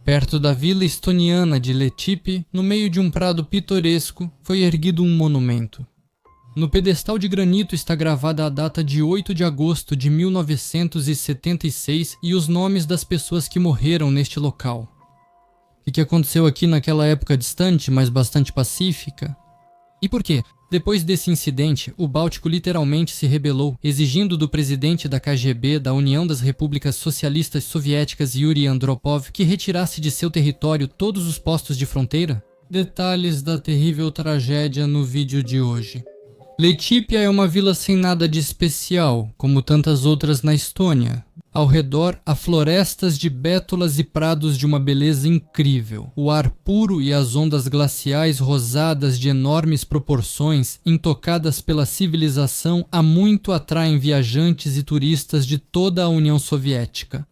Perto da vila estoniana de Letipi, no meio de um prado pitoresco, foi erguido um monumento. No pedestal de granito está gravada a data de 8 de agosto de 1976 e os nomes das pessoas que morreram neste local. O que aconteceu aqui naquela época distante, mas bastante pacífica? E por quê? Depois desse incidente, o Báltico literalmente se rebelou, exigindo do presidente da KGB da União das Repúblicas Socialistas Soviéticas Yuri Andropov que retirasse de seu território todos os postos de fronteira? Detalhes da terrível tragédia no vídeo de hoje. Letipia é uma vila sem nada de especial, como tantas outras na Estônia. Ao redor, há florestas de bétulas e prados de uma beleza incrível. O ar puro e as ondas glaciais rosadas de enormes proporções, intocadas pela civilização, há muito atraem viajantes e turistas de toda a União Soviética.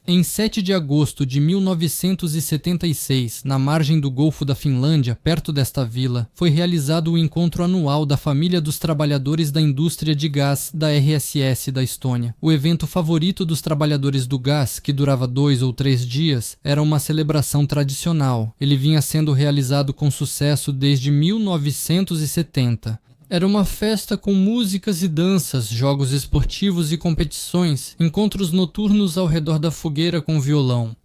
Em 7 de agosto de 1976, na margem do Golfo da Finlândia, perto desta vila, foi realizado o encontro anual da família dos trabalhadores da indústria de gás da RSS da Estônia. O evento favorito dos trabalhadores do gás, que durava 2 ou 3 dias, era uma celebração tradicional. Ele vinha sendo realizado com sucesso desde 1970. Era uma festa com músicas e danças, jogos esportivos e competições, encontros noturnos ao redor da fogueira com violão.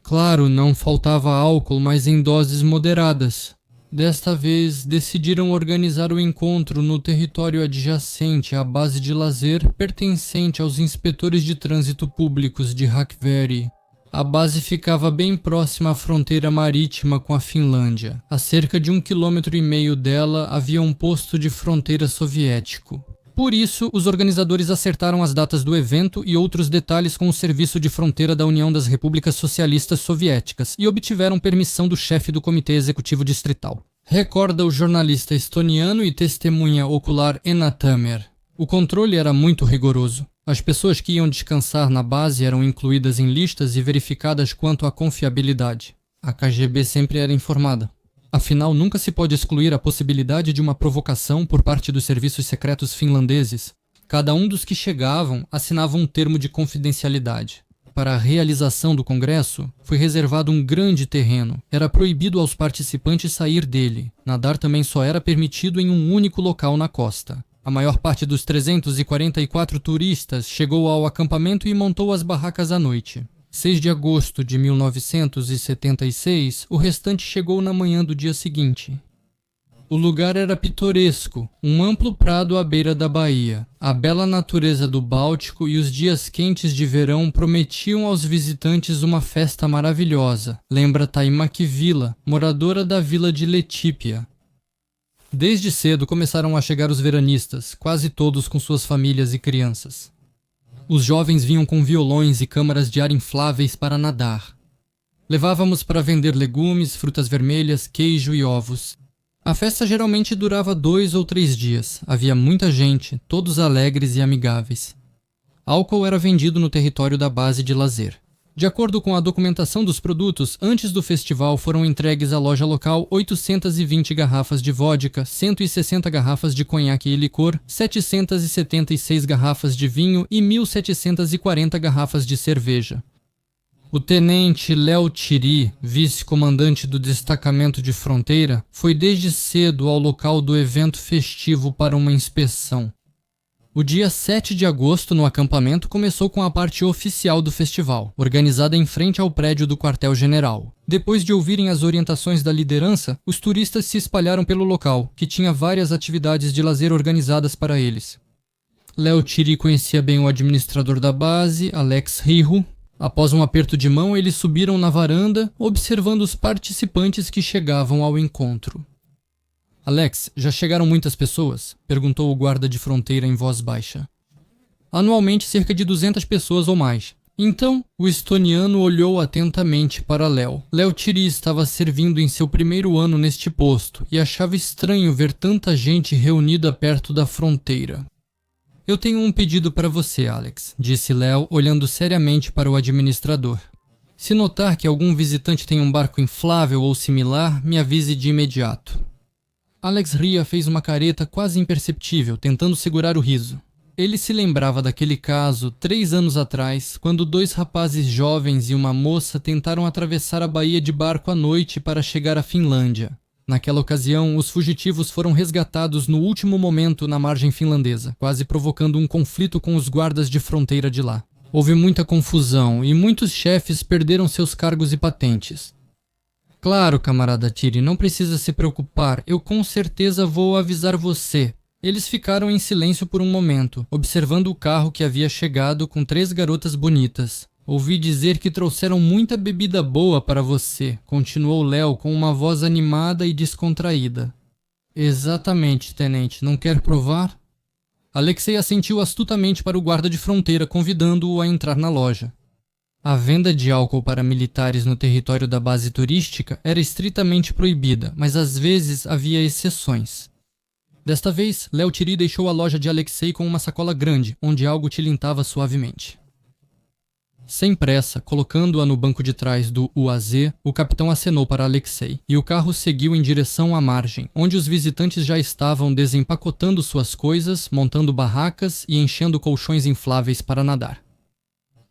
Claro, não faltava álcool, mas em doses moderadas. Desta vez, decidiram organizar o encontro no território adjacente à base de lazer pertencente aos inspetores de trânsito públicos de Hakkvari. A base ficava bem próxima à fronteira marítima com a Finlândia. A cerca de 1,5 km dela havia um posto de fronteira soviético. Por isso, os organizadores acertaram as datas do evento e outros detalhes com o Serviço de Fronteira da União das Repúblicas Socialistas Soviéticas e obtiveram permissão do chefe do Comitê Executivo Distrital. Recorda o jornalista estoniano e testemunha ocular Enna Tamer. O controle era muito rigoroso. As pessoas que iam descansar na base eram incluídas em listas e verificadas quanto à confiabilidade. A KGB sempre era informada. Afinal, nunca se pode excluir a possibilidade de uma provocação por parte dos serviços secretos finlandeses. Cada um dos que chegavam assinava um termo de confidencialidade. Para a realização do congresso, foi reservado um grande terreno. Era proibido aos participantes sair dele. Nadar também só era permitido em um único local na costa. A maior parte dos 344 turistas chegou ao acampamento e montou as barracas à noite. 6 de agosto de 1976, o restante chegou na manhã do dia seguinte. O lugar era pitoresco, um amplo prado à beira da baía. A bela natureza do Báltico e os dias quentes de verão prometiam aos visitantes uma festa maravilhosa. Lembra Taimakivila, moradora da vila de Letipia. Desde cedo começaram a chegar os veranistas, quase todos com suas famílias e crianças. Os jovens vinham com violões e câmaras de ar infláveis para nadar. Levávamos para vender legumes, frutas vermelhas, queijo e ovos. A festa geralmente durava 2 ou 3 dias. Havia muita gente, todos alegres e amigáveis. Álcool era vendido no território da base de lazer. De acordo com a documentação dos produtos, antes do festival foram entregues à loja local 820 garrafas de vodka, 160 garrafas de conhaque e licor, 776 garrafas de vinho e 1.740 garrafas de cerveja. O tenente Leo Tiri, vice-comandante do destacamento de fronteira, foi desde cedo ao local do evento festivo para uma inspeção. O dia 7 de agosto no acampamento começou com a parte oficial do festival, organizada em frente ao prédio do quartel-general. Depois de ouvirem as orientações da liderança, os turistas se espalharam pelo local, que tinha várias atividades de lazer organizadas para eles. Leo Tiri conhecia bem o administrador da base, Alex Rihu. Após um aperto de mão, eles subiram na varanda, observando os participantes que chegavam ao encontro. Alex, já chegaram muitas pessoas? Perguntou o guarda de fronteira em voz baixa. Anualmente cerca de 200 pessoas ou mais. Então, o estoniano olhou atentamente para Leo. Leo Tiri estava servindo em seu primeiro ano neste posto e achava estranho ver tanta gente reunida perto da fronteira. Eu tenho um pedido para você, Alex, disse Leo, olhando seriamente para o administrador. Se notar que algum visitante tem um barco inflável ou similar, me avise de imediato. Alex Ria fez uma careta quase imperceptível, tentando segurar o riso. Ele se lembrava daquele caso 3 anos atrás, quando 2 rapazes jovens e uma moça tentaram atravessar a baía de barco à noite para chegar à Finlândia. Naquela ocasião, os fugitivos foram resgatados no último momento na margem finlandesa, quase provocando um conflito com os guardas de fronteira de lá. Houve muita confusão e muitos chefes perderam seus cargos e patentes. Claro, camarada Tiri, não precisa se preocupar, eu com certeza vou avisar você. Eles ficaram em silêncio por um momento, observando o carro que havia chegado com 3 garotas bonitas. Ouvi dizer que trouxeram muita bebida boa para você, continuou Léo com uma voz animada e descontraída. Exatamente, tenente, não quer provar? Alexei assentiu astutamente para o guarda de fronteira, convidando-o a entrar na loja. A venda de álcool para militares no território da base turística era estritamente proibida, mas às vezes havia exceções. Desta vez, Léo Tiri deixou a loja de Alexei com uma sacola grande, onde algo tilintava suavemente. Sem pressa, colocando-a no banco de trás do UAZ, o capitão acenou para Alexei, e o carro seguiu em direção à margem, onde os visitantes já estavam desempacotando suas coisas, montando barracas e enchendo colchões infláveis para nadar.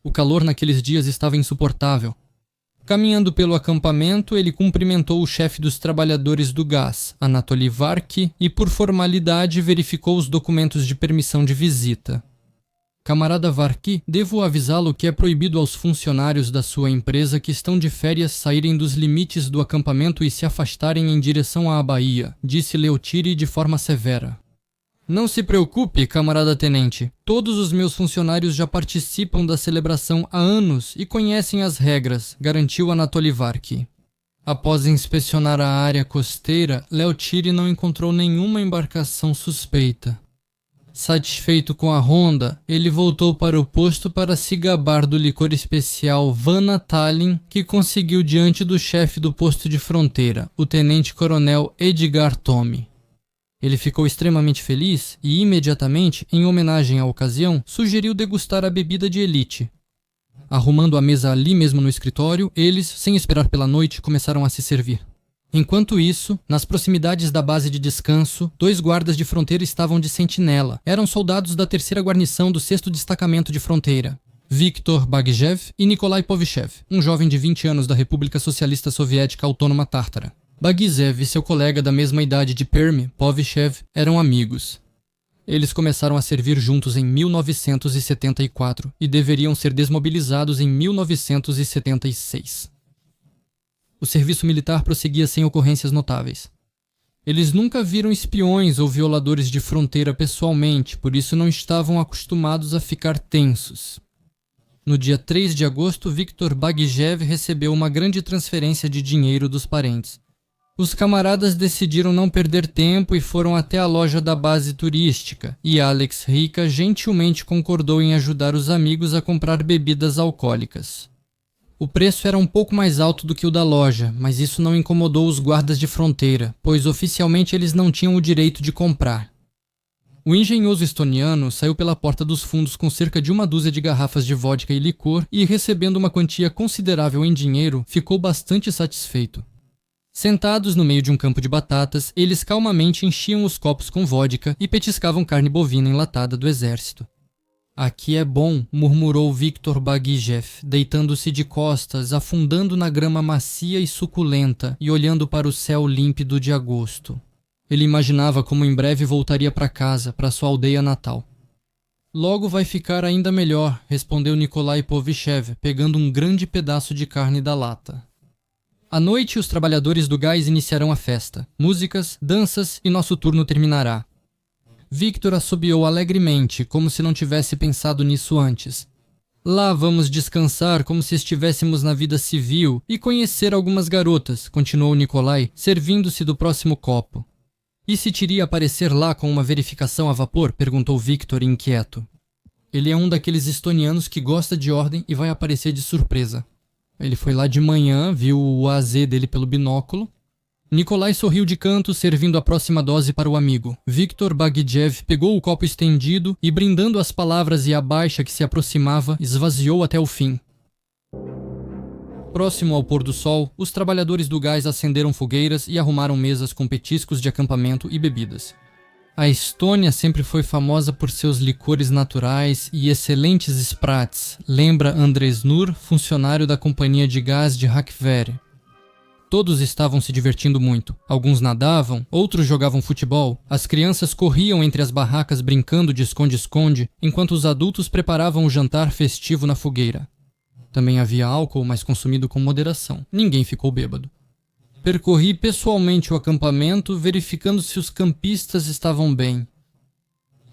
O calor naqueles dias estava insuportável. Caminhando pelo acampamento, ele cumprimentou o chefe dos trabalhadores do gás, Anatoly Varki, e por formalidade verificou os documentos de permissão de visita. Camarada Varki, devo avisá-lo que é proibido aos funcionários da sua empresa que estão de férias saírem dos limites do acampamento e se afastarem em direção à baía, disse Leotiri de forma severa. Não se preocupe, camarada tenente. Todos os meus funcionários já participam da celebração há anos e conhecem as regras, garantiu Anatoly Varki. Após inspecionar a área costeira, Leotiri não encontrou nenhuma embarcação suspeita. Satisfeito com a ronda, ele voltou para o posto para se gabar do licor especial Vana Tallinn que conseguiu diante do chefe do posto de fronteira, o tenente-coronel Edgar Tome. Ele ficou extremamente feliz e, imediatamente, em homenagem à ocasião, sugeriu degustar a bebida de elite. Arrumando a mesa ali mesmo no escritório, eles, sem esperar pela noite, começaram a se servir. Enquanto isso, nas proximidades da base de descanso, 2 guardas de fronteira estavam de sentinela. Eram soldados da 3ª guarnição do 6º destacamento de fronteira. Viktor Bagjev e Nikolai Povchev, um jovem de 20 anos da República Socialista Soviética Autônoma Tártara. Bagjev e seu colega da mesma idade de Perm, Povchev, eram amigos. Eles começaram a servir juntos em 1974 e deveriam ser desmobilizados em 1976. O serviço militar prosseguia sem ocorrências notáveis. Eles nunca viram espiões ou violadores de fronteira pessoalmente, por isso não estavam acostumados a ficar tensos. No dia 3 de agosto, Viktor Bagjev recebeu uma grande transferência de dinheiro dos parentes. Os camaradas decidiram não perder tempo e foram até a loja da base turística, e Alex Rika gentilmente concordou em ajudar os amigos a comprar bebidas alcoólicas. O preço era um pouco mais alto do que o da loja, mas isso não incomodou os guardas de fronteira, pois oficialmente eles não tinham o direito de comprar. O engenhoso estoniano saiu pela porta dos fundos com cerca de 1 dúzia de garrafas de vodka e licor e, recebendo uma quantia considerável em dinheiro, ficou bastante satisfeito. Sentados no meio de um campo de batatas, eles calmamente enchiam os copos com vodka e petiscavam carne bovina enlatada do exército. Aqui é bom, murmurou Viktor Bagjev, deitando-se de costas, afundando na grama macia e suculenta e olhando para o céu límpido de agosto. Ele imaginava como em breve voltaria para casa, para sua aldeia natal. Logo vai ficar ainda melhor, respondeu Nikolai Povchev, pegando um grande pedaço de carne da lata. À noite, os trabalhadores do gás iniciarão a festa. Músicas, danças e nosso turno terminará. Victor assobiou alegremente, como se não tivesse pensado nisso antes. Lá vamos descansar como se estivéssemos na vida civil e conhecer algumas garotas, continuou Nikolai, servindo-se do próximo copo. E se Tiri aparecer lá com uma verificação a vapor? Perguntou Victor inquieto. Ele é um daqueles estonianos que gosta de ordem e vai aparecer de surpresa. Ele foi lá de manhã, viu o AZ dele pelo binóculo. Nikolai sorriu de canto, servindo a próxima dose para o amigo. Viktor Bagjev pegou o copo estendido e, brindando as palavras e a baixa que se aproximava, esvaziou até o fim. Próximo ao pôr do sol, os trabalhadores do gás acenderam fogueiras e arrumaram mesas com petiscos de acampamento e bebidas. A Estônia sempre foi famosa por seus licores naturais e excelentes sprats, lembra Andres Nur, funcionário da companhia de gás de Rakvere. Todos estavam se divertindo muito. Alguns nadavam, outros jogavam futebol. As crianças corriam entre as barracas brincando de esconde-esconde, enquanto os adultos preparavam o jantar festivo na fogueira. Também havia álcool, mas consumido com moderação. Ninguém ficou bêbado. Percorri pessoalmente o acampamento, verificando se os campistas estavam bem.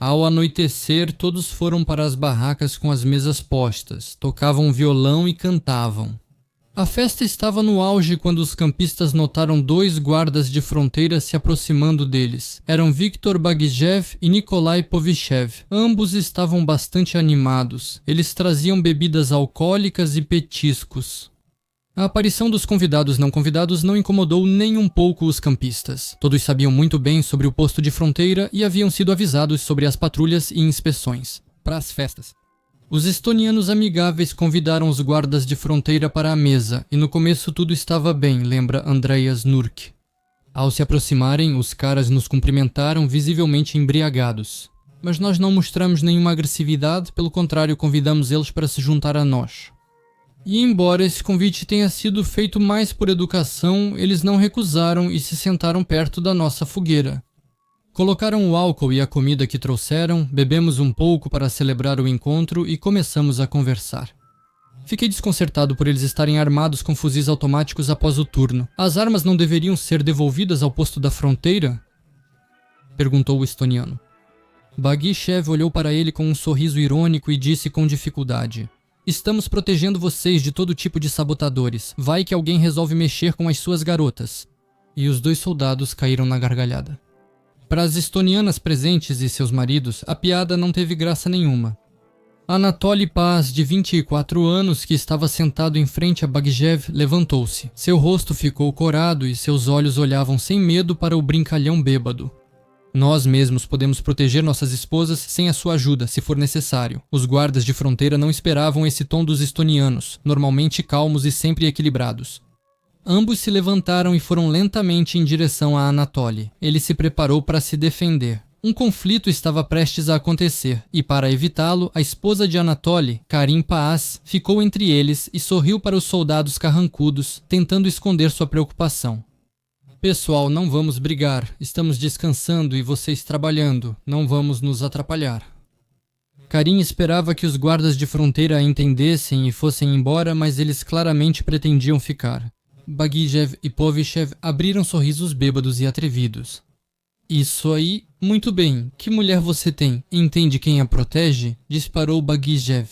Ao anoitecer, todos foram para as barracas com as mesas postas, tocavam violão e cantavam. A festa estava no auge quando os campistas notaram 2 guardas de fronteira se aproximando deles. Eram Viktor Bagijev e Nikolai Povishev. Ambos estavam bastante animados. Eles traziam bebidas alcoólicas e petiscos. A aparição dos convidados não convidados não incomodou nem um pouco os campistas. Todos sabiam muito bem sobre o posto de fronteira e haviam sido avisados sobre as patrulhas e inspeções. Para as festas. Os estonianos amigáveis convidaram os guardas de fronteira para a mesa, e no começo tudo estava bem, lembra Andreas Nurk. Ao se aproximarem, os caras nos cumprimentaram visivelmente embriagados. Mas nós não mostramos nenhuma agressividade, pelo contrário, convidamos eles para se juntar a nós. E embora esse convite tenha sido feito mais por educação, eles não recusaram e se sentaram perto da nossa fogueira. Colocaram o álcool e a comida que trouxeram, bebemos um pouco para celebrar o encontro e começamos a conversar. Fiquei desconcertado por eles estarem armados com fuzis automáticos após o turno. As armas não deveriam ser devolvidas ao posto da fronteira? Perguntou o estoniano. Bagichev olhou para ele com um sorriso irônico e disse com dificuldade: "Estamos protegendo vocês de todo tipo de sabotadores. Vai que alguém resolve mexer com as suas garotas." E os 2 soldados caíram na gargalhada. Para as estonianas presentes e seus maridos, a piada não teve graça nenhuma. Anatoly Paz, de 24 anos, que estava sentado em frente a Bagijev, levantou-se. Seu rosto ficou corado e seus olhos olhavam sem medo para o brincalhão bêbado. "Nós mesmos podemos proteger nossas esposas sem a sua ajuda, se for necessário." Os guardas de fronteira não esperavam esse tom dos estonianos, normalmente calmos e sempre equilibrados. Ambos se levantaram e foram lentamente em direção a Anatoly. Ele se preparou para se defender. Um conflito estava prestes a acontecer, e para evitá-lo, a esposa de Anatoly, Karin Paaz, ficou entre eles e sorriu para os soldados carrancudos, tentando esconder sua preocupação. "Pessoal, não vamos brigar. Estamos descansando e vocês trabalhando. Não vamos nos atrapalhar." Karin esperava que os guardas de fronteira a entendessem e fossem embora, mas eles claramente pretendiam ficar. Bagijev e Povishev abriram sorrisos bêbados e atrevidos. "Isso aí, muito bem. Que mulher você tem? Entende quem a protege?" disparou Bagijev.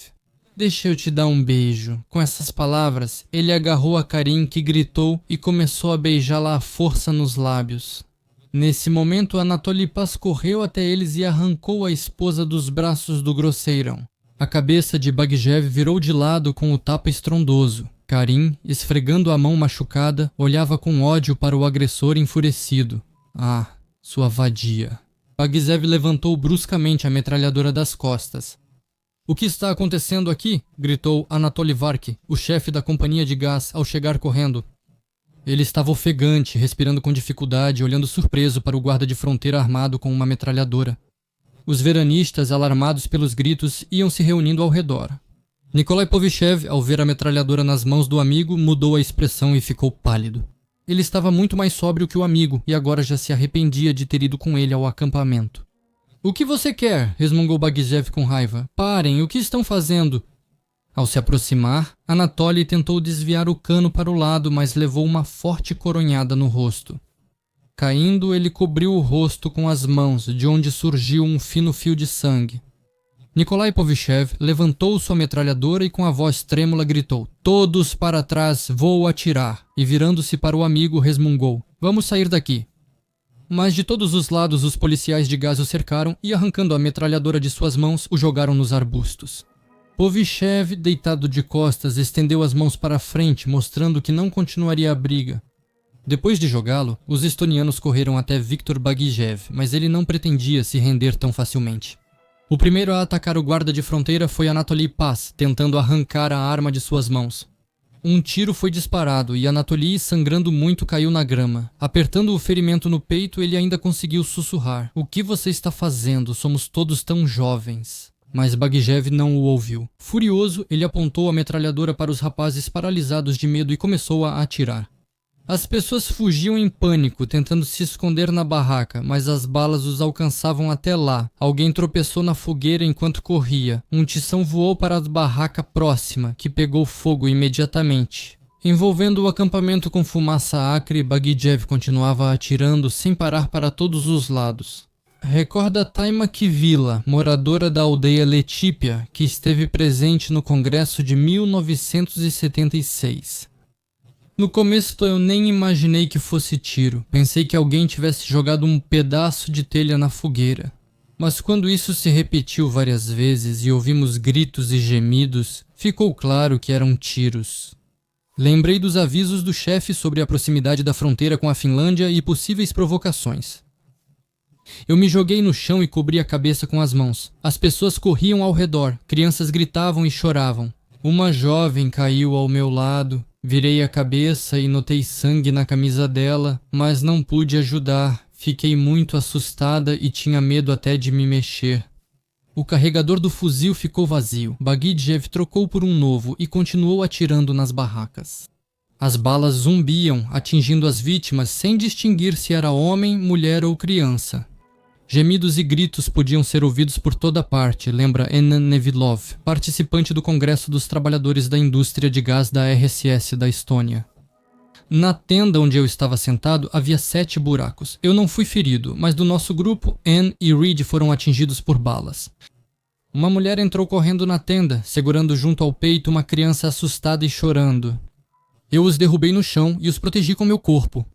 "Deixa eu te dar um beijo." Com essas palavras, ele agarrou a Karin, que gritou, e começou a beijá-la à força nos lábios. Nesse momento, Anatoly Paz correu até eles e arrancou a esposa dos braços do grosseirão. A cabeça de Bagijev virou de lado com o tapa estrondoso. Karin, esfregando a mão machucada, olhava com ódio para o agressor enfurecido. "Ah, sua vadia." Bagijev levantou bruscamente a metralhadora das costas. "O que está acontecendo aqui?" gritou Anatoly Varki, o chefe da companhia de gás, ao chegar correndo. Ele estava ofegante, respirando com dificuldade, olhando surpreso para o guarda de fronteira armado com uma metralhadora. Os veranistas, alarmados pelos gritos, iam se reunindo ao redor. Nikolai Povishev, ao ver a metralhadora nas mãos do amigo, mudou a expressão e ficou pálido. Ele estava muito mais sóbrio que o amigo e agora já se arrependia de ter ido com ele ao acampamento. "O que você quer?" resmungou Bagijev com raiva. "Parem, o que estão fazendo?" Ao se aproximar, Anatoly tentou desviar o cano para o lado, mas levou uma forte coronhada no rosto. Caindo, ele cobriu o rosto com as mãos, de onde surgiu um fino fio de sangue. Nikolai Povishev levantou sua metralhadora e com a voz trêmula gritou: "Todos para trás, vou atirar!" E virando-se para o amigo, resmungou: "Vamos sair daqui." Mas de todos os lados os policiais de gás o cercaram e, arrancando a metralhadora de suas mãos, o jogaram nos arbustos. Povishev, deitado de costas, estendeu as mãos para a frente, mostrando que não continuaria a briga. Depois de jogá-lo, os estonianos correram até Viktor Bagijev, mas ele não pretendia se render tão facilmente. O primeiro a atacar o guarda de fronteira foi Anatoly Paz, tentando arrancar a arma de suas mãos. Um tiro foi disparado e Anatoly, sangrando muito, caiu na grama. Apertando o ferimento no peito, ele ainda conseguiu sussurrar: "O que você está fazendo? Somos todos tão jovens." Mas Bagjev não o ouviu. Furioso, ele apontou a metralhadora para os rapazes paralisados de medo e começou a atirar. As pessoas fugiam em pânico, tentando se esconder na barraca, mas as balas os alcançavam até lá. Alguém tropeçou na fogueira enquanto corria. Um tição voou para a barraca próxima, que pegou fogo imediatamente. Envolvendo o acampamento com fumaça acre, Bagjev continuava atirando sem parar para todos os lados. Recorda Taima Kivila, moradora da aldeia Letípia, que esteve presente no Congresso de 1976. No começo eu nem imaginei que fosse tiro. Pensei que alguém tivesse jogado um pedaço de telha na fogueira. Mas quando isso se repetiu várias vezes e ouvimos gritos e gemidos, ficou claro que eram tiros. Lembrei dos avisos do chefe sobre a proximidade da fronteira com a Finlândia e possíveis provocações. Eu me joguei no chão e cobri a cabeça com as mãos. As pessoas corriam ao redor, crianças gritavam e choravam. Uma jovem caiu ao meu lado. Virei a cabeça e notei sangue na camisa dela, mas não pude ajudar. Fiquei muito assustada e tinha medo até de me mexer. O carregador do fuzil ficou vazio. Bagjev trocou por um novo e continuou atirando nas barracas. As balas zumbiam, atingindo as vítimas sem distinguir se era homem, mulher ou criança. Gemidos e gritos podiam ser ouvidos por toda parte, lembra Enan Nevilov, participante do Congresso dos Trabalhadores da Indústria de Gás da RSS da Estônia. Na tenda onde eu estava sentado havia 7 buracos. Eu não fui ferido, mas do nosso grupo, Anne e Reed foram atingidos por balas. Uma mulher entrou correndo na tenda, segurando junto ao peito uma criança assustada e chorando. Eu os derrubei no chão e os protegi com meu corpo.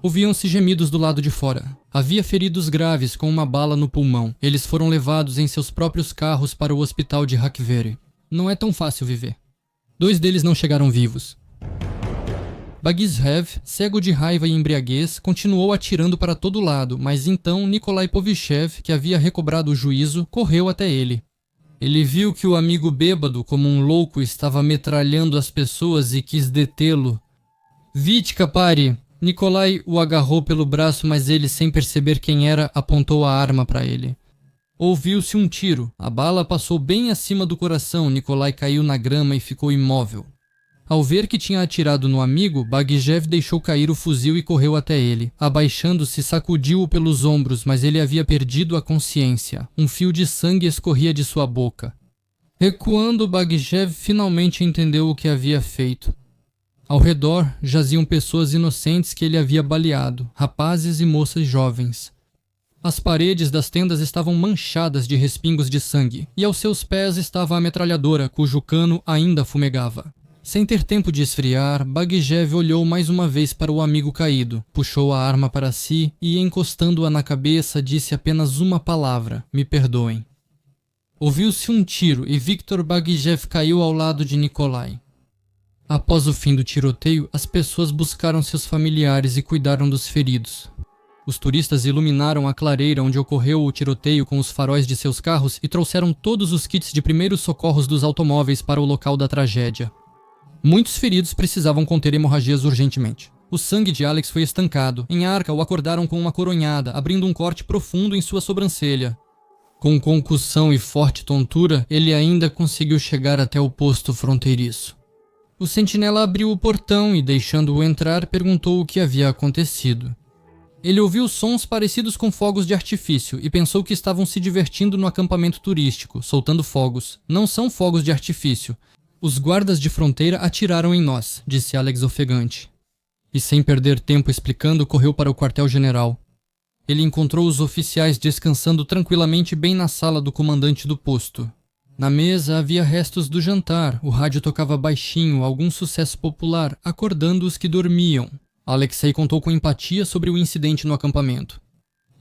Ouviam-se gemidos do lado de fora. Havia feridos graves com uma bala no pulmão. Eles foram levados em seus próprios carros para o hospital de Hakkveri. Não é tão fácil viver. 2 deles não chegaram vivos. Bagjev, cego de raiva e embriaguez, continuou atirando para todo lado, mas então Nikolai Povichev, que havia recobrado o juízo, correu até ele. Ele viu que o amigo bêbado, como um louco, estava metralhando as pessoas e quis detê-lo. "Vitka, pare!" Nikolai o agarrou pelo braço, mas ele, sem perceber quem era, apontou a arma para ele. Ouviu-se um tiro. A bala passou bem acima do coração. Nikolai caiu na grama e ficou imóvel. Ao ver que tinha atirado no amigo, Bagjev deixou cair o fuzil e correu até ele. Abaixando-se, sacudiu-o pelos ombros, mas ele havia perdido a consciência. Um fio de sangue escorria de sua boca. Recuando, Bagjev finalmente entendeu o que havia feito. Ao redor jaziam pessoas inocentes que ele havia baleado, rapazes e moças jovens. As paredes das tendas estavam manchadas de respingos de sangue, e aos seus pés estava a metralhadora, cujo cano ainda fumegava. Sem ter tempo de esfriar, Bagjev olhou mais uma vez para o amigo caído, puxou a arma para si e, encostando-a na cabeça, disse apenas uma palavra: "Me perdoem." Ouviu-se um tiro e Viktor Bagjev caiu ao lado de Nikolai. Após o fim do tiroteio, as pessoas buscaram seus familiares e cuidaram dos feridos. Os turistas iluminaram a clareira onde ocorreu o tiroteio com os faróis de seus carros e trouxeram todos os kits de primeiros socorros dos automóveis para o local da tragédia. Muitos feridos precisavam conter hemorragias urgentemente. O sangue de Alex foi estancado. Em Arca, o acordaram com uma coronhada, abrindo um corte profundo em sua sobrancelha. Com concussão e forte tontura, ele ainda conseguiu chegar até o posto fronteiriço. O sentinela abriu o portão e, deixando-o entrar, perguntou o que havia acontecido. Ele ouviu sons parecidos com fogos de artifício e pensou que estavam se divertindo no acampamento turístico, soltando fogos. Não são fogos de artifício. Os guardas de fronteira atiraram em nós, disse Alex ofegante. E sem perder tempo explicando, correu para o quartel-general. Ele encontrou os oficiais descansando tranquilamente bem na sala do comandante do posto. Na mesa havia restos do jantar, o rádio tocava baixinho algum sucesso popular, acordando os que dormiam. Alexei contou com empatia sobre o incidente no acampamento.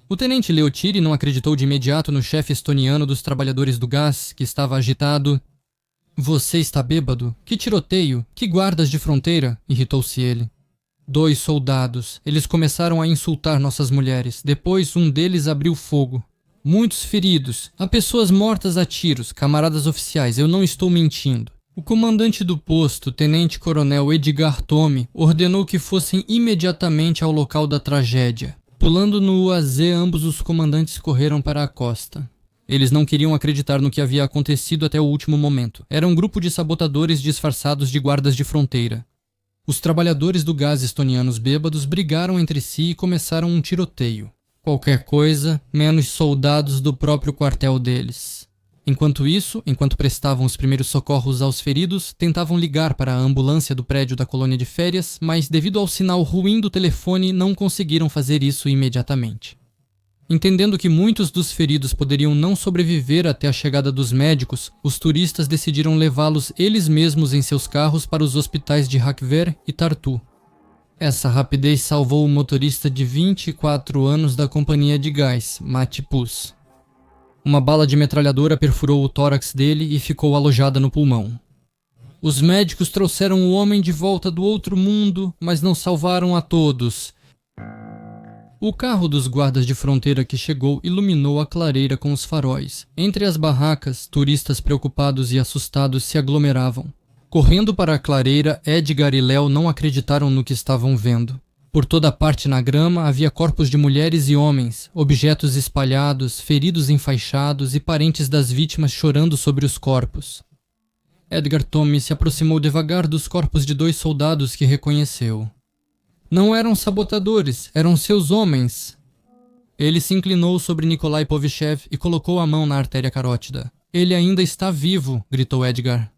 O tenente Leotiri não acreditou de imediato no chefe estoniano dos trabalhadores do gás, que estava agitado. "Você está bêbado? Que tiroteio? Que guardas de fronteira?" irritou-se ele. 2 soldados. Eles começaram a insultar nossas mulheres. Depois um deles abriu fogo. Muitos feridos. Há pessoas mortas a tiros, camaradas oficiais, eu não estou mentindo. O comandante do posto, tenente-coronel Edgar Tome, ordenou que fossem imediatamente ao local da tragédia. Pulando no UAZ, ambos os comandantes correram para a costa. Eles não queriam acreditar no que havia acontecido até o último momento. Era um grupo de sabotadores disfarçados de guardas de fronteira. Os trabalhadores do gás estonianos bêbados brigaram entre si e começaram um tiroteio. Qualquer coisa, menos soldados do próprio quartel deles. Enquanto isso, enquanto prestavam os primeiros socorros aos feridos, tentavam ligar para a ambulância do prédio da colônia de férias, mas devido ao sinal ruim do telefone, não conseguiram fazer isso imediatamente. Entendendo que muitos dos feridos poderiam não sobreviver até a chegada dos médicos, os turistas decidiram levá-los eles mesmos em seus carros para os hospitais de Rakvere e Tartu. Essa rapidez salvou o motorista de 24 anos da companhia de gás, Matti Puss. Uma bala de metralhadora perfurou o tórax dele e ficou alojada no pulmão. Os médicos trouxeram o homem de volta do outro mundo, mas não salvaram a todos. O carro dos guardas de fronteira que chegou iluminou a clareira com os faróis. Entre as barracas, turistas preocupados e assustados se aglomeravam. Correndo para a clareira, Edgar e Léo não acreditaram no que estavam vendo. Por toda parte na grama havia corpos de mulheres e homens, objetos espalhados, feridos enfaixados e parentes das vítimas chorando sobre os corpos. Edgar Tome se aproximou devagar dos corpos de 2 soldados que reconheceu. Não eram sabotadores, eram seus homens. Ele se inclinou sobre Nikolai Povyshev e colocou a mão na artéria carótida. Ele ainda está vivo, gritou Edgar.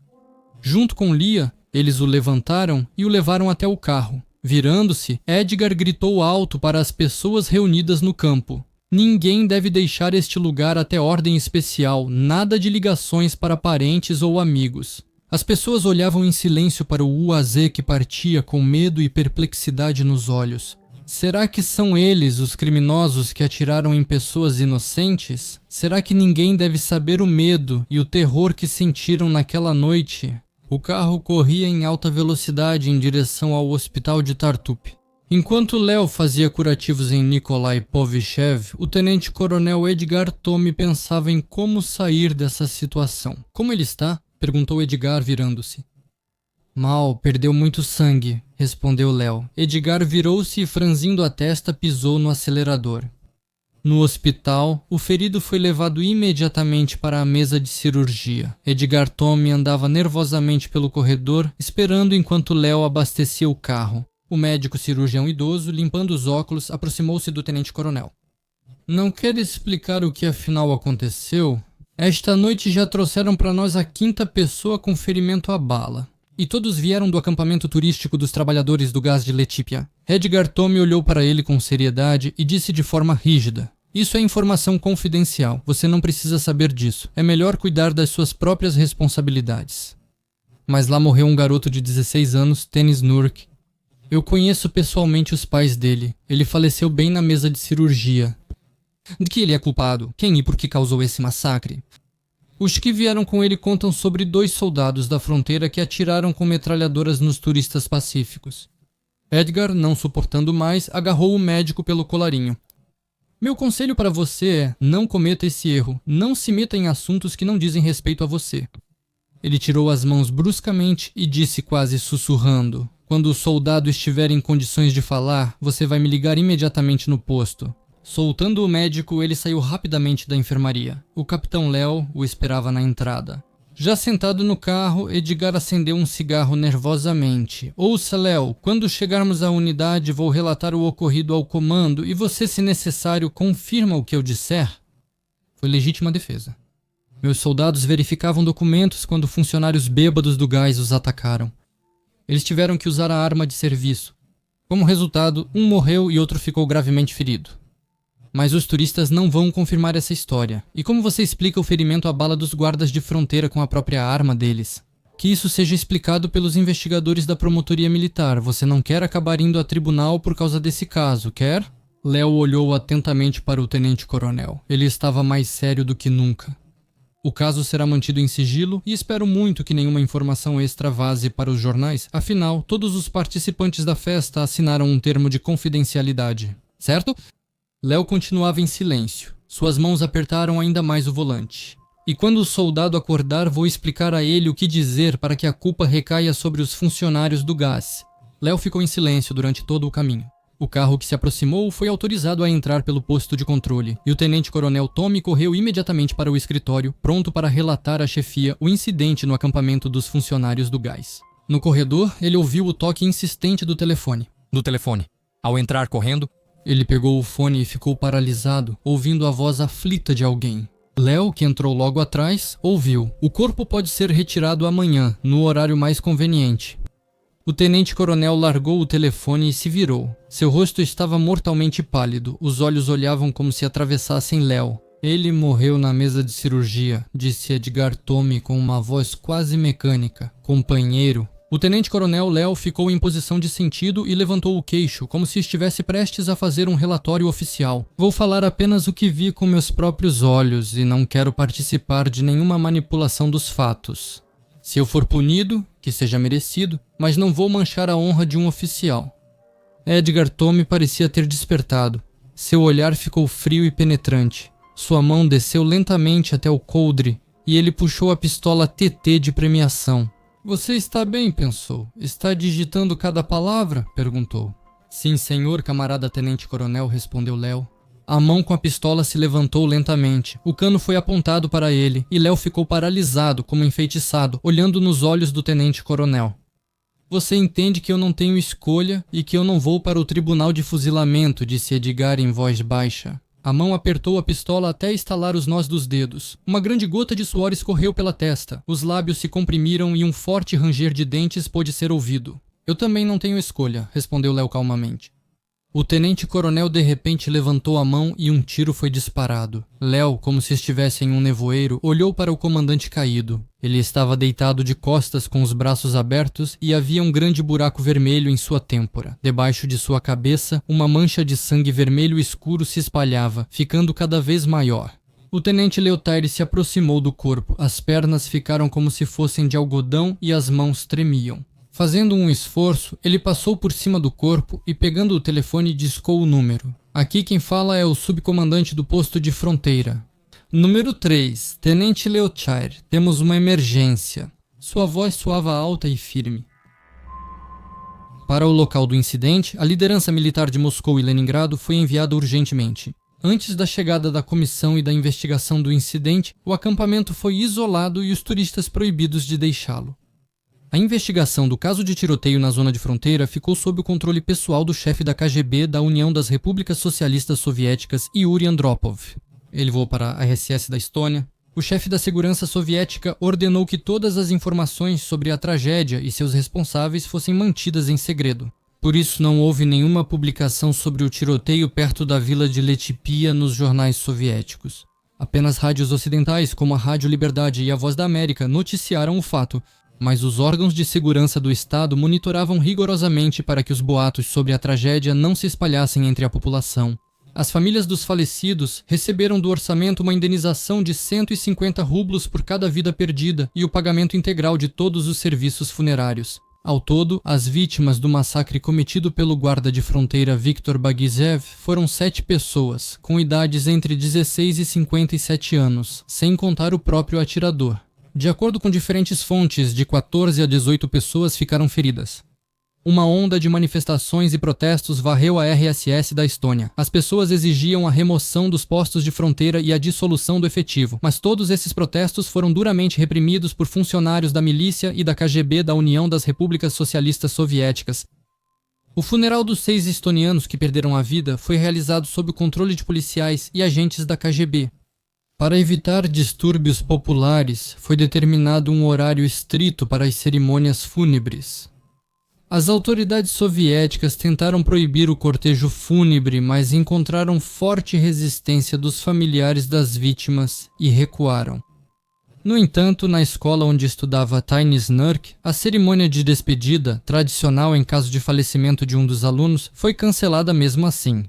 Junto com Lia, eles o levantaram e o levaram até o carro. Virando-se, Edgar gritou alto para as pessoas reunidas no campo. Ninguém deve deixar este lugar até ordem especial, nada de ligações para parentes ou amigos. As pessoas olhavam em silêncio para o UAZ que partia com medo e perplexidade nos olhos. Será que são eles os criminosos que atiraram em pessoas inocentes? Será que ninguém deve saber o medo e o terror que sentiram naquela noite? O carro corria em alta velocidade em direção ao hospital de Tartup. Enquanto Léo fazia curativos em Nikolai Povyshev, o tenente-coronel Edgar Tome pensava em como sair dessa situação. Como ele está? Perguntou Edgar virando-se. Mal, perdeu muito sangue, respondeu Léo. Edgar virou-se e, franzindo a testa, pisou no acelerador. No hospital, o ferido foi levado imediatamente para a mesa de cirurgia. Edgar Tome andava nervosamente pelo corredor, esperando enquanto Léo abastecia o carro. O médico cirurgião idoso, limpando os óculos, aproximou-se do tenente-coronel. Não quer explicar o que afinal aconteceu? Esta noite já trouxeram para nós a 5ª pessoa com ferimento à bala. E todos vieram do acampamento turístico dos trabalhadores do gás de Letípia. Edgar Tome olhou para ele com seriedade e disse de forma rígida. Isso é informação confidencial, você não precisa saber disso. É melhor cuidar das suas próprias responsabilidades. Mas lá morreu um garoto de 16 anos, Tennis Nurk. Eu conheço pessoalmente os pais dele. Ele faleceu bem na mesa de cirurgia. De que ele é culpado? Quem e por que causou esse massacre? Os que vieram com ele contam sobre 2 soldados da fronteira que atiraram com metralhadoras nos turistas pacíficos. Edgar, não suportando mais, agarrou o médico pelo colarinho. Meu conselho para você é, não cometa esse erro, não se meta em assuntos que não dizem respeito a você. Ele tirou as mãos bruscamente e disse quase sussurrando, quando o soldado estiver em condições de falar, você vai me ligar imediatamente no posto. Soltando o médico, ele saiu rapidamente da enfermaria. O capitão Léo o esperava na entrada. Já sentado no carro, Edgar acendeu um cigarro nervosamente. Ouça, Léo, quando chegarmos à unidade vou relatar o ocorrido ao comando e você, se necessário, confirma o que eu disser? Foi legítima defesa. Meus soldados verificavam documentos quando funcionários bêbados do gás os atacaram. Eles tiveram que usar a arma de serviço. Como resultado, um morreu e outro ficou gravemente ferido. Mas os turistas não vão confirmar essa história. E como você explica o ferimento à bala dos guardas de fronteira com a própria arma deles? Que isso seja explicado pelos investigadores da promotoria militar. Você não quer acabar indo a tribunal por causa desse caso, quer? Léo olhou atentamente para o tenente-coronel. Ele estava mais sério do que nunca. O caso será mantido em sigilo e espero muito que nenhuma informação extra vaze para os jornais. Afinal, todos os participantes da festa assinaram um termo de confidencialidade. Certo? Léo continuava em silêncio. Suas mãos apertaram ainda mais o volante. E quando o soldado acordar, vou explicar a ele o que dizer para que a culpa recaia sobre os funcionários do gás. Léo ficou em silêncio durante todo o caminho. O carro que se aproximou foi autorizado a entrar pelo posto de controle, e o tenente-coronel Tommy correu imediatamente para o escritório, pronto para relatar à chefia o incidente no acampamento dos funcionários do gás. No corredor, ele ouviu o toque insistente do telefone. Ao entrar correndo, Ele pegou o fone e ficou paralisado, ouvindo a voz aflita de alguém. Léo, que entrou logo atrás, ouviu: "O corpo pode ser retirado amanhã, no horário mais conveniente." O tenente-coronel largou o telefone e se virou. Seu rosto estava mortalmente pálido, os olhos olhavam como se atravessassem Léo. "Ele morreu na mesa de cirurgia", disse Edgar Tommy com uma voz quase mecânica. "Companheiro." O tenente-coronel Léo ficou em posição de sentido e levantou o queixo, como se estivesse prestes a fazer um relatório oficial. "Vou falar apenas o que vi com meus próprios olhos e não quero participar de nenhuma manipulação dos fatos. Se eu for punido, que seja merecido, mas não vou manchar a honra de um oficial." Edgar Tommy parecia ter despertado. Seu olhar ficou frio e penetrante. Sua mão desceu lentamente até o coldre e ele puxou a pistola TT de premiação. "Você está bem?" pensou. "Está digitando cada palavra?" perguntou. "Sim, senhor, camarada tenente-coronel", respondeu Léo. A mão com a pistola se levantou lentamente. O cano foi apontado para ele, e Léo ficou paralisado, como enfeitiçado, olhando nos olhos do tenente-coronel. "Você entende que eu não tenho escolha e que eu não vou para o tribunal de fuzilamento", disse Edgar em voz baixa. A mão apertou a pistola até estalar os nós dos dedos. Uma grande gota de suor escorreu pela testa. Os lábios se comprimiram e um forte ranger de dentes pôde ser ouvido. "Eu também não tenho escolha", respondeu Léo calmamente. O tenente-coronel de repente levantou a mão e um tiro foi disparado. Léo, como se estivesse em um nevoeiro, olhou para o comandante caído. Ele estava deitado de costas com os braços abertos e havia um grande buraco vermelho em sua têmpora. Debaixo de sua cabeça, uma mancha de sangue vermelho escuro se espalhava, ficando cada vez maior. O tenente Leotaire se aproximou do corpo. As pernas ficaram como se fossem de algodão e as mãos tremiam. Fazendo um esforço, ele passou por cima do corpo e, pegando o telefone, discou o número. "Aqui quem fala é o subcomandante do posto de fronteira." "Número 3, Tenente Leotaire, temos uma emergência." Sua voz soava alta e firme. Para o local do incidente, a liderança militar de Moscou e Leningrado foi enviada urgentemente. Antes da chegada da comissão e da investigação do incidente, o acampamento foi isolado e os turistas proibidos de deixá-lo. A investigação do caso de tiroteio na zona de fronteira ficou sob o controle pessoal do chefe da KGB da União das Repúblicas Socialistas Soviéticas, Yuri Andropov. Ele voou para a RSS da Estônia. O chefe da segurança soviética ordenou que todas as informações sobre a tragédia e seus responsáveis fossem mantidas em segredo. Por isso não houve nenhuma publicação sobre o tiroteio perto da vila de Letipia nos jornais soviéticos. Apenas rádios ocidentais, como a Rádio Liberdade e a Voz da América, noticiaram o fato, mas os órgãos de segurança do Estado monitoravam rigorosamente para que os boatos sobre a tragédia não se espalhassem entre a população. As famílias dos falecidos receberam do orçamento uma indenização de 150 rublos por cada vida perdida e o pagamento integral de todos os serviços funerários. Ao todo, as vítimas do massacre cometido pelo guarda de fronteira Viktor Bagizev foram 7 pessoas, com idades entre 16 e 57 anos, sem contar o próprio atirador. De acordo com diferentes fontes, de 14 a 18 pessoas ficaram feridas. Uma onda de manifestações e protestos varreu a RSS da Estônia. As pessoas exigiam a remoção dos postos de fronteira e a dissolução do efetivo, mas todos esses protestos foram duramente reprimidos por funcionários da milícia e da KGB da União das Repúblicas Socialistas Soviéticas. O funeral dos 6 estonianos que perderam a vida foi realizado sob o controle de policiais e agentes da KGB. Para evitar distúrbios populares, foi determinado um horário estrito para as cerimônias fúnebres. As autoridades soviéticas tentaram proibir o cortejo fúnebre, mas encontraram forte resistência dos familiares das vítimas e recuaram. No entanto, na escola onde estudava Tiny Snurk, a cerimônia de despedida, tradicional em caso de falecimento de um dos alunos, foi cancelada mesmo assim.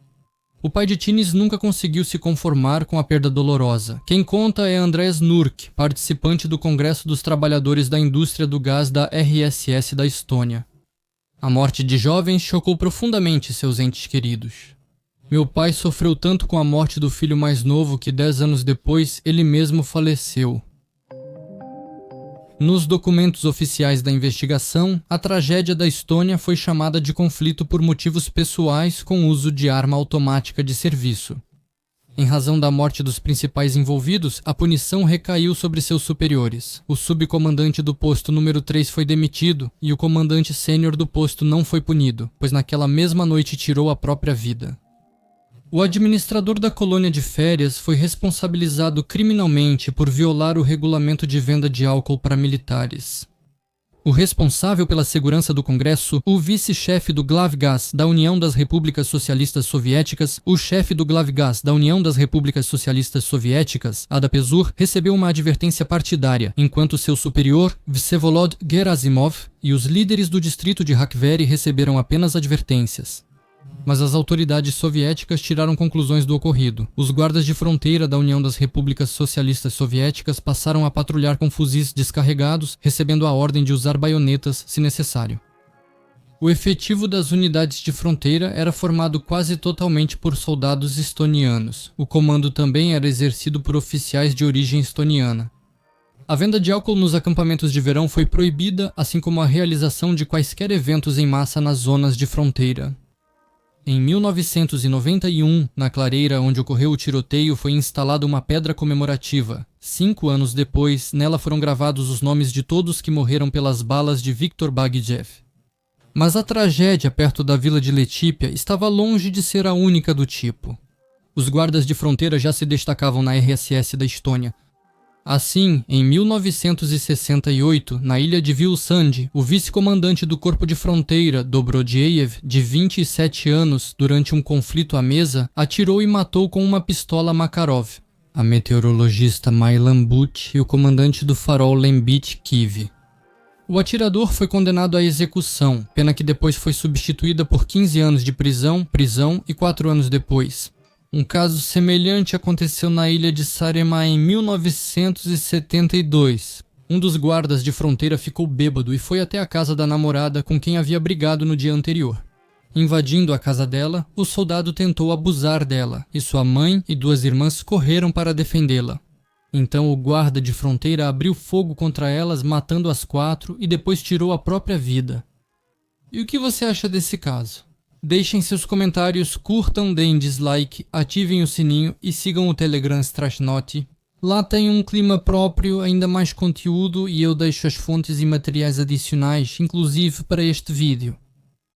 O pai de Tines nunca conseguiu se conformar com a perda dolorosa. Quem conta é Andrei Snurk, participante do Congresso dos Trabalhadores da Indústria do Gás da RSS da Estônia. A morte de jovens chocou profundamente seus entes queridos. Meu pai sofreu tanto com a morte do filho mais novo que 10 anos depois ele mesmo faleceu. Nos documentos oficiais da investigação, a tragédia da Estônia foi chamada de conflito por motivos pessoais com uso de arma automática de serviço. Em razão da morte dos principais envolvidos, a punição recaiu sobre seus superiores. O subcomandante do posto número 3 foi demitido e o comandante sênior do posto não foi punido, pois naquela mesma noite tirou a própria vida. O administrador da colônia de férias foi responsabilizado criminalmente por violar o regulamento de venda de álcool para militares. O responsável pela segurança do Congresso, o vice-chefe do Glavgaz da União das Repúblicas Socialistas Soviéticas, o chefe do Glavgaz da União das Repúblicas Socialistas Soviéticas, Adapesur, recebeu uma advertência partidária, enquanto seu superior, Vsevolod Gerasimov, e os líderes do distrito de Hakkvari receberam apenas advertências. Mas as autoridades soviéticas tiraram conclusões do ocorrido. Os guardas de fronteira da União das Repúblicas Socialistas Soviéticas passaram a patrulhar com fuzis descarregados, recebendo a ordem de usar baionetas se necessário. O efetivo das unidades de fronteira era formado quase totalmente por soldados estonianos. O comando também era exercido por oficiais de origem estoniana. A venda de álcool nos acampamentos de verão foi proibida, assim como a realização de quaisquer eventos em massa nas zonas de fronteira. Em 1991, na clareira onde ocorreu o tiroteio, foi instalada uma pedra comemorativa. 5 anos depois, nela foram gravados os nomes de todos que morreram pelas balas de Viktor Bagdiev. Mas a tragédia perto da vila de Letípia estava longe de ser a única do tipo. Os guardas de fronteira já se destacavam na RSS da Estônia. Assim, em 1968, na ilha de Vilsand, o vice-comandante do Corpo de Fronteira, Dobrodiev, de 27 anos, durante um conflito à mesa, atirou e matou com uma pistola Makarov a meteorologista Mailan But e o comandante do farol Lembit Kiv. O atirador foi condenado à execução, pena que depois foi substituída por 15 anos de prisão e 4 anos depois. Um caso semelhante aconteceu na ilha de Saaremaa em 1972. Um dos guardas de fronteira ficou bêbado e foi até a casa da namorada com quem havia brigado no dia anterior. Invadindo a casa dela, o soldado tentou abusar dela, e sua mãe e 2 irmãs correram para defendê-la. Então o guarda de fronteira abriu fogo contra elas, matando as 4 e depois tirou a própria vida. E o que você acha desse caso? Deixem seus comentários, curtam, deem dislike, ativem o sininho e sigam o Telegram Strashnote. Lá tem um clima próprio, ainda mais conteúdo e eu deixo as fontes e materiais adicionais, inclusive para este vídeo.